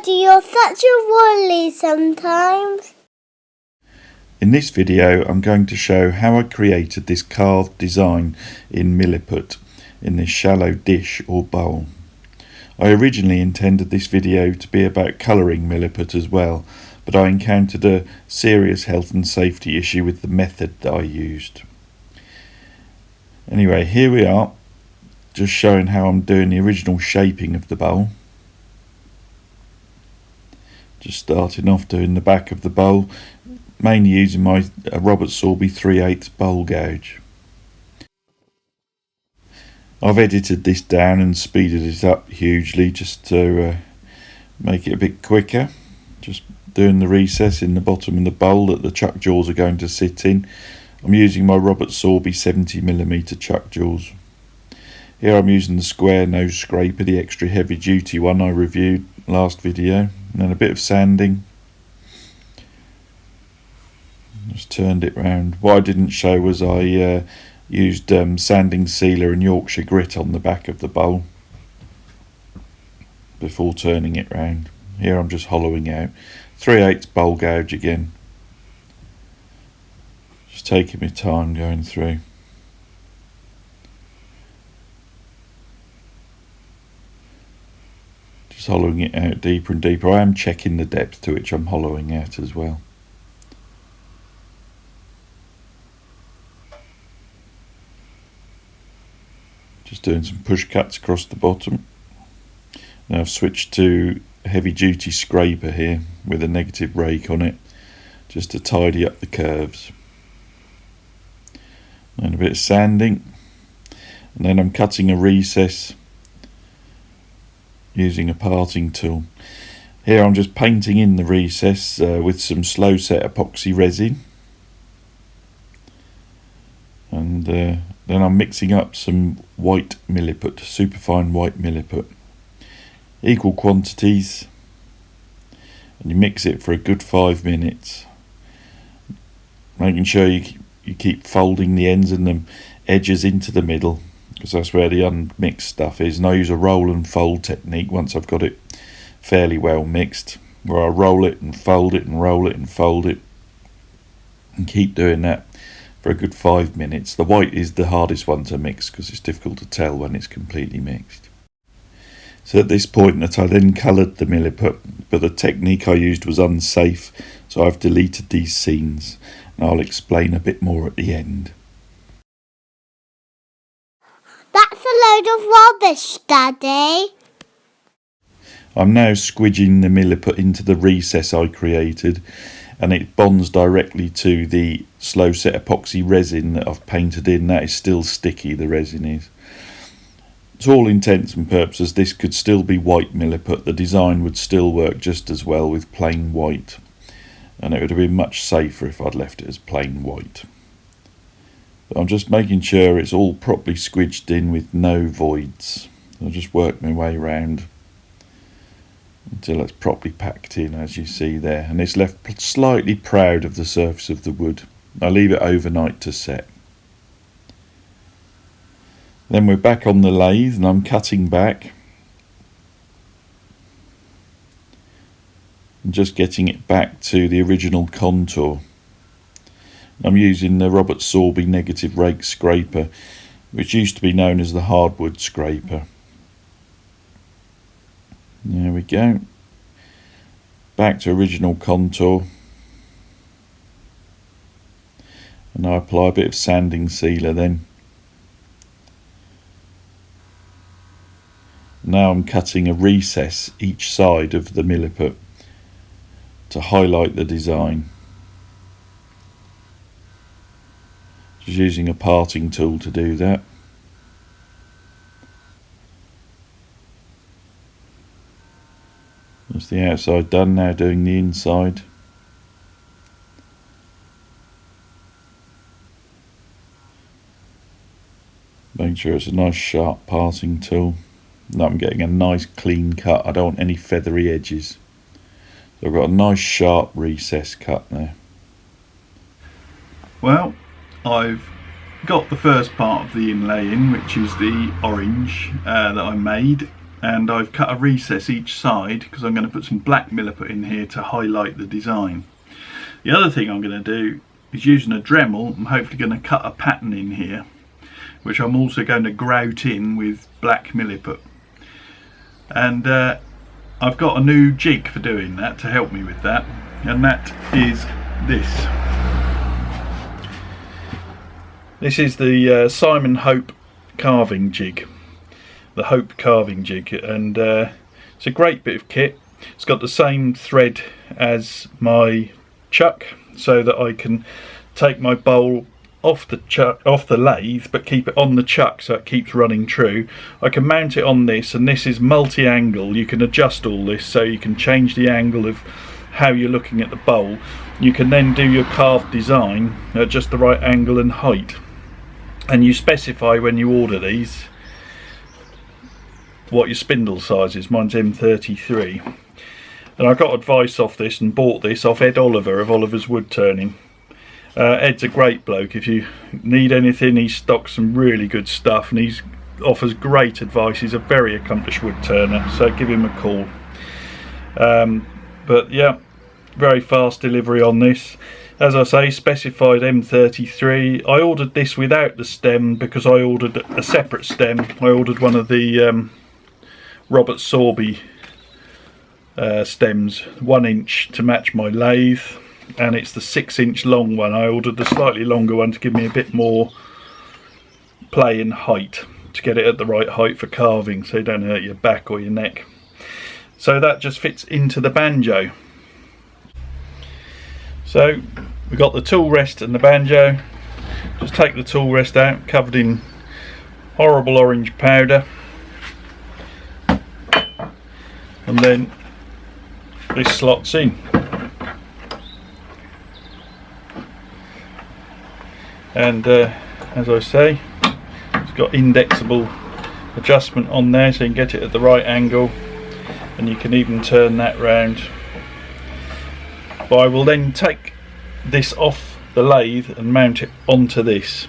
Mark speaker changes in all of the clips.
Speaker 1: Daddy, you're such a wally sometimes.
Speaker 2: In this video I'm going to show how I created this carved design in Millliput in this shallow dish or bowl. I originally intended this video to be about colouring Millliput as well, but I encountered a serious health and safety issue with the method that I used. Anyway, here we are, just showing how I'm doing the original shaping of the bowl. Just starting off doing the back of the bowl, mainly using my Robert Sorby 3/8 bowl gouge. I've edited this down and speeded it up hugely just to make it a bit quicker. Just doing the recess in the bottom of the bowl that the chuck jaws are going to sit in. I'm using my Robert Sorby 70mm chuck jaws. Here I'm using the square nose scraper, the extra heavy duty one I reviewed last video, and then a bit of sanding. Just turned it round. What I didn't show was I used sanding sealer and Yorkshire Grit on the back of the bowl before turning it round. Here I'm just hollowing out. 3/8 bowl gouge again. Just taking my time going through. Just hollowing it out deeper and deeper. I am checking the depth to which I'm hollowing out as well. Just doing some push cuts across the bottom. Now I've switched to a heavy duty scraper here with a negative rake on it, just to tidy up the curves. And a bit of sanding, and then I'm cutting a recess using a parting tool. Here I'm just painting in the recess with some slow set epoxy resin, and then I'm mixing up some white Millliput, superfine white Millliput, equal quantities, and you mix it for a good 5 minutes, making sure you keep folding the ends and the edges into the middle, because that's where the unmixed stuff is. And I use a roll and fold technique once I've got it fairly well mixed, where I roll it and fold it and roll it and fold it, and keep doing that for a good 5 minutes. The white is the hardest one to mix because it's difficult to tell when it's completely mixed. So at this point that I then coloured the Milliput, but the technique I used was unsafe, so I've deleted these scenes, and I'll explain a bit more at the end.
Speaker 1: That's a load of rubbish, Daddy.
Speaker 2: I'm now squidging the Milliput into the recess I created, and it bonds directly to the slow set epoxy resin that I've painted in. That is still sticky, the resin is. To all intents and purposes, this could still be white Milliput. The design would still work just as well with plain white, and it would have been much safer if I'd left it as plain white. But I'm just making sure it's all properly squidged in with no voids. I'll just work my way around until it's properly packed in, as you see there, and it's left slightly proud of the surface of the wood. I leave it overnight to set. Then we're back on the lathe and I'm cutting back and just getting it back to the original contour. I'm using the Robert Sorby negative rake scraper, which used to be known as the hardwood scraper. There we go. Back to original contour. And I apply a bit of sanding sealer then. Now I'm cutting a recess each side of the Milliput to highlight the design. Just using a parting tool to do that. That's the outside done, now doing the inside. Make sure it's a nice sharp parting tool. Now I'm getting a nice clean cut. I don't want any feathery edges. So I've got a nice sharp recess cut there. Well, I've got the first part of the inlay in, which is the orange that I made. and I've cut a recess each side because I'm going to put some black Milliput in here to highlight the design. The other thing I'm going to do is, using a Dremel, I'm hopefully going to cut a pattern in here, which I'm also going to grout in with black Milliput. And I've got a new jig for doing that to help me with that, and that is this. This is the Simon Hope Carving Jig, the Hope Carving Jig, and it's a great bit of kit. It's got the same thread as my chuck, so that I can take my bowl off the lathe but keep it on the chuck so it keeps running true. I can mount it on this, and this is multi-angle. You can adjust all this so you can change the angle of how you're looking at the bowl. You can then do your carved design at just the right angle and height, and you specify when you order these what your spindle size is. Mine's M33, and I got advice off this and bought this off Ed Oliver of Olivers Woodturning. Ed's a great bloke. If you need anything, he stocks some really good stuff, and he offers great advice. He's a very accomplished wood turner, so give him a call. But yeah, very fast delivery on this. As I say, specified M33. I ordered this without the stem because I ordered a separate stem. I ordered one of the Robert Sorby stems, 1 inch, to match my lathe, and it's the 6-inch long one. I ordered the slightly longer one to give me a bit more play in height, to get it at the right height for carving so you don't hurt your back or your neck. So that just fits into the banjo. So we've got the tool rest and the banjo. Just take the tool rest out, covered in horrible orange powder, and then this slots in. And as I say, it's got indexable adjustment on there so you can get it at the right angle, and you can even turn that round. But I will then take this off the lathe and mount it onto this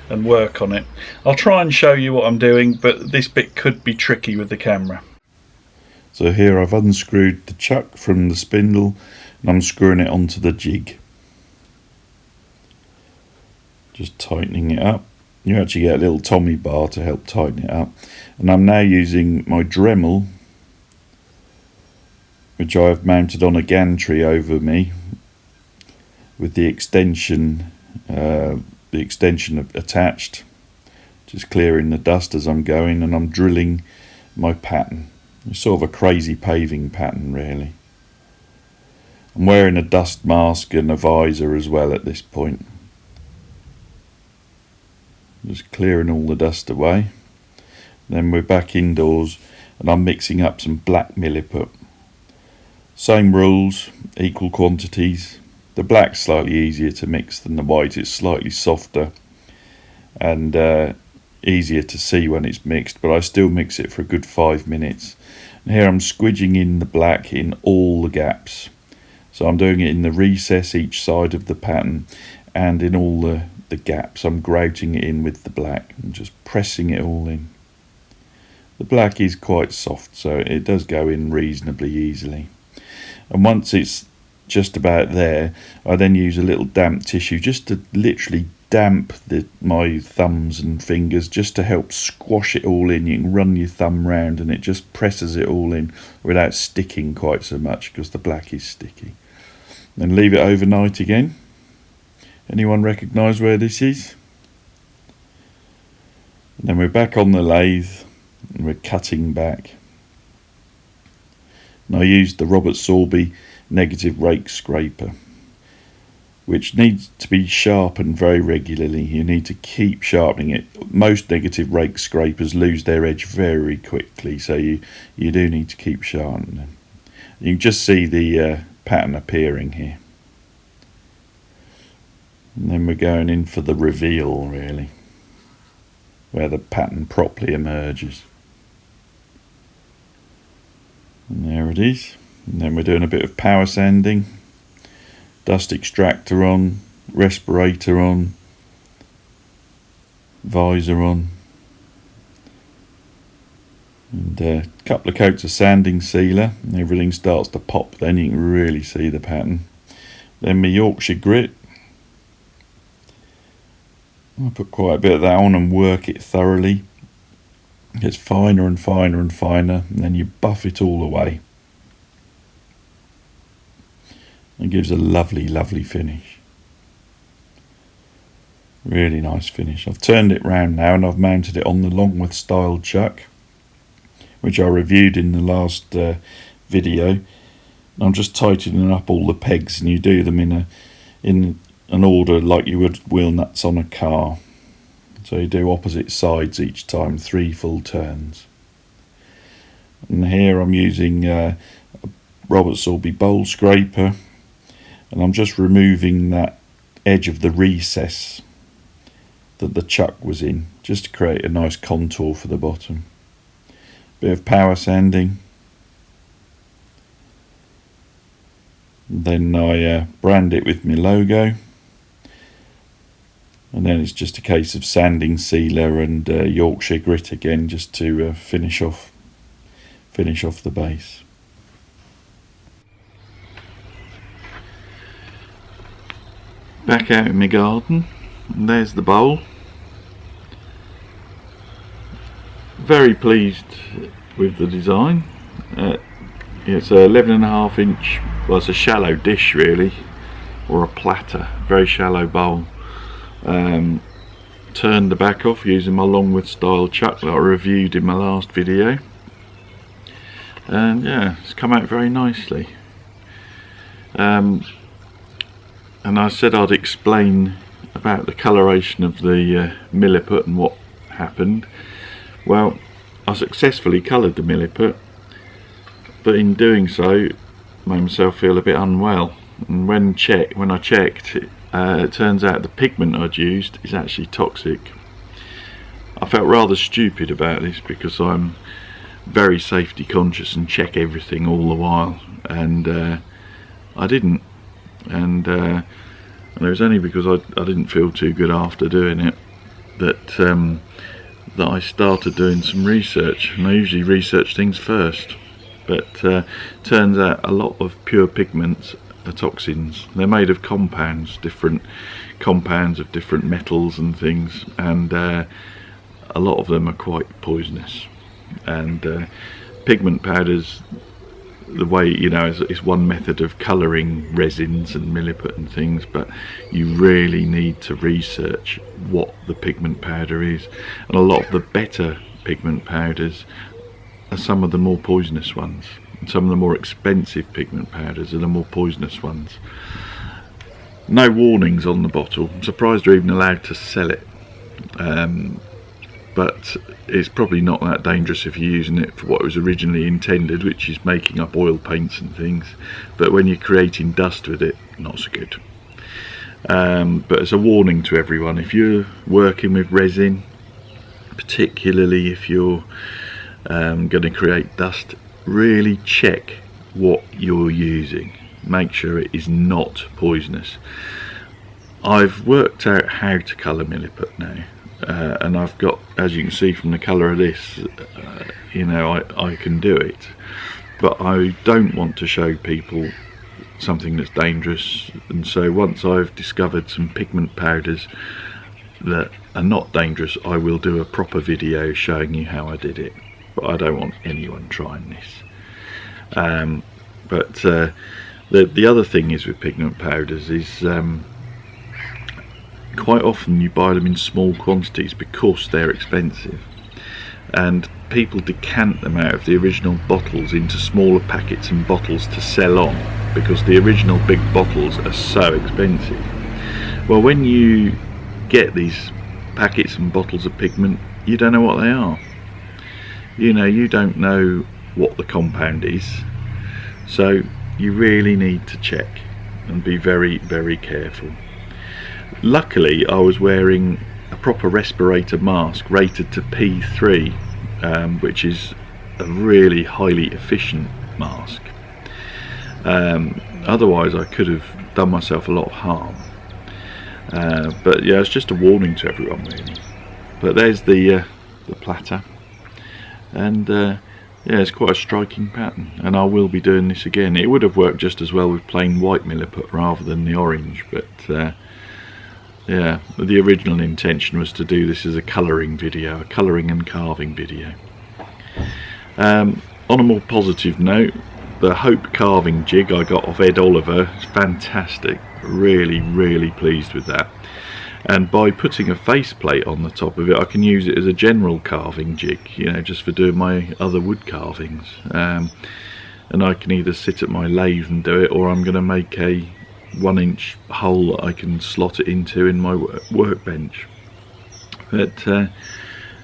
Speaker 2: and work on it. I'll try and show you what I'm doing, but this bit could be tricky with the camera. So here I've unscrewed the chuck from the spindle and I'm screwing it onto the jig. Just tightening it up. You actually get a little Tommy bar to help tighten it up. And I'm now using my Dremel, which I have mounted on a gantry over me with the extension attached, just clearing the dust as I'm going, and I'm drilling my pattern. It's sort of a crazy paving pattern, really. I'm wearing a dust mask and a visor as well at this point. Just clearing all the dust away. Then we're back indoors and I'm mixing up some black Milliput. Same rules, equal quantities. The black's slightly easier to mix than the white. It's slightly softer and easier to see when it's mixed, but I still mix it for a good 5 minutes. And here I'm squidging in the black in all the gaps. So I'm doing it in the recess each side of the pattern and in all the gaps. I'm grouting it in with the black and just pressing it all in. The black is quite soft, so it does go in reasonably easily. And once it's just about there, I then use a little damp tissue just to literally damp my thumbs and fingers, just to help squash it all in. You can run your thumb round and it just presses it all in without sticking quite so much, because the black is sticky. Then leave it overnight again. Anyone recognise where this is? And then we're back on the lathe and we're cutting back. And I used the Robert Sorby negative rake scraper, which needs to be sharpened very regularly. You need to keep sharpening it. Most negative rake scrapers lose their edge very quickly, so you do need to keep sharpening them. You can just see the pattern appearing here. And then we're going in for the reveal, really, where the pattern properly emerges. And there it is. And then we're doing a bit of power sanding, dust extractor on, respirator on, visor on, and a couple of coats of sanding sealer, and everything starts to pop. Then you can really see the pattern. Then my Yorkshire Grit, I put quite a bit of that on and work it thoroughly. It gets finer and finer and finer, and then you buff it all away. It gives a lovely, lovely finish. Really nice finish. I've turned it round now and I've mounted it on the Longworth style chuck, which I reviewed in the last video. I'm just tightening up all the pegs, and you do them in an order like you would wheel nuts on a car. So you do opposite sides each time, 3 full turns. And here I'm using a Robert Sorby bowl scraper, and I'm just removing that edge of the recess that the chuck was in, just to create a nice contour for the bottom. Bit of power sanding. Then I brand it with my logo, and then it's just a case of sanding sealer and Yorkshire Grit again, just to finish off the base. Back out in my garden, and there's the bowl. Very pleased with the design. It's a 11.5 inch, well, it's a shallow dish really, or a platter, very shallow bowl. Turned the back off using my Longworth style chuck that I reviewed in my last video, and yeah, it's come out very nicely. And I said I'd explain about the coloration of the Millliput and what happened. Well, I successfully coloured the Millliput, but in doing so made myself feel a bit unwell, and when I checked, it turns out the pigment I'd used is actually toxic. I felt rather stupid about this because I'm very safety conscious and check everything all the while, and I didn't, and it was only because I didn't feel too good after doing it that I started doing some research. And I usually research things first, but turns out a lot of pure pigments are toxins. They're made of compounds, different compounds of different metals and things, and a lot of them are quite poisonous. And pigment powders, the way, you know, is one method of colouring resins and Milliput and things, but you really need to research what the pigment powder is, and a lot of the better pigment powders are some of the more poisonous ones, and some of the more expensive pigment powders are the more poisonous ones. No warnings on the bottle. I'm surprised they're even allowed to sell it, but it's probably not that dangerous if you're using it for what it was originally intended, which is making up oil paints and things. But when you're creating dust with it, not so good. But it's a warning to everyone: if you're working with resin, particularly if you're going to create dust, really check what you're using. Make sure it is not poisonous. I've worked out how to colour Milliput now. And I've got, as you can see from the colour of this, you know, I can do it, but I don't want to show people something that's dangerous. And so once I've discovered some pigment powders that are not dangerous, I will do a proper video showing you how I did it, but I don't want anyone trying this. But the other thing is with pigment powders is quite often you buy them in small quantities because they're expensive, and people decant them out of the original bottles into smaller packets and bottles to sell on, because the original big bottles are so expensive. Well, when you get these packets and bottles of pigment, you don't know what they are. You know, you don't know what the compound is, so you really need to check and be very, very careful. Luckily, I was wearing a proper respirator mask rated to P3, which is a really highly efficient mask. Otherwise I could have done myself a lot of harm. But yeah, it's just a warning to everyone really. But there's the platter, and yeah, it's quite a striking pattern, and I will be doing this again. It would have worked just as well with plain white Milliput rather than the orange, but yeah, the original intention was to do this as a colouring video, a colouring and carving video. On a more positive note, the Hope Carving Jig I got off Ed Oliver is fantastic. Really pleased with that. And by putting a faceplate on the top of it, I can use it as a general carving jig, you know, just for doing my other wood carvings. And I can either sit at my lathe and do it, or I'm going to make a 1-inch hole that I can slot it into in my workbench. But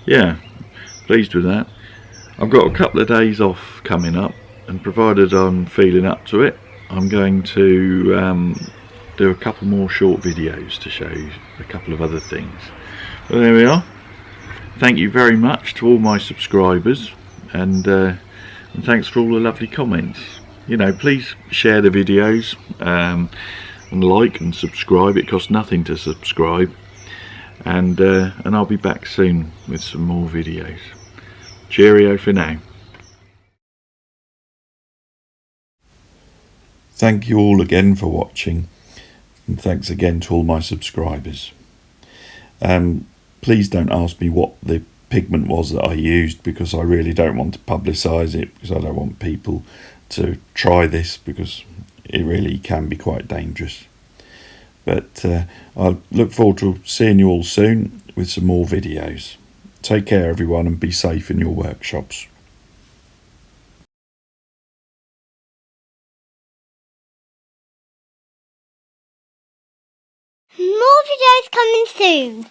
Speaker 2: yeah, pleased with that. I've got a couple of days off coming up, and provided I'm feeling up to it, I'm going to do a couple more short videos to show you a couple of other things. But there we are. Thank you very much to all my subscribers, and thanks for all the lovely comments. You know, please share the videos, and like and subscribe. It costs nothing to subscribe, and I'll be back soon with some more videos. Cheerio for now. Thank you all again for watching, and thanks again to all my subscribers. Please don't ask me what the pigment was that I used, because I really don't want to publicise it, because I don't want people to try this, because it really can be quite dangerous. But I look forward to seeing you all soon with some more videos. Take care everyone, and be safe in your workshops.
Speaker 1: More videos coming soon.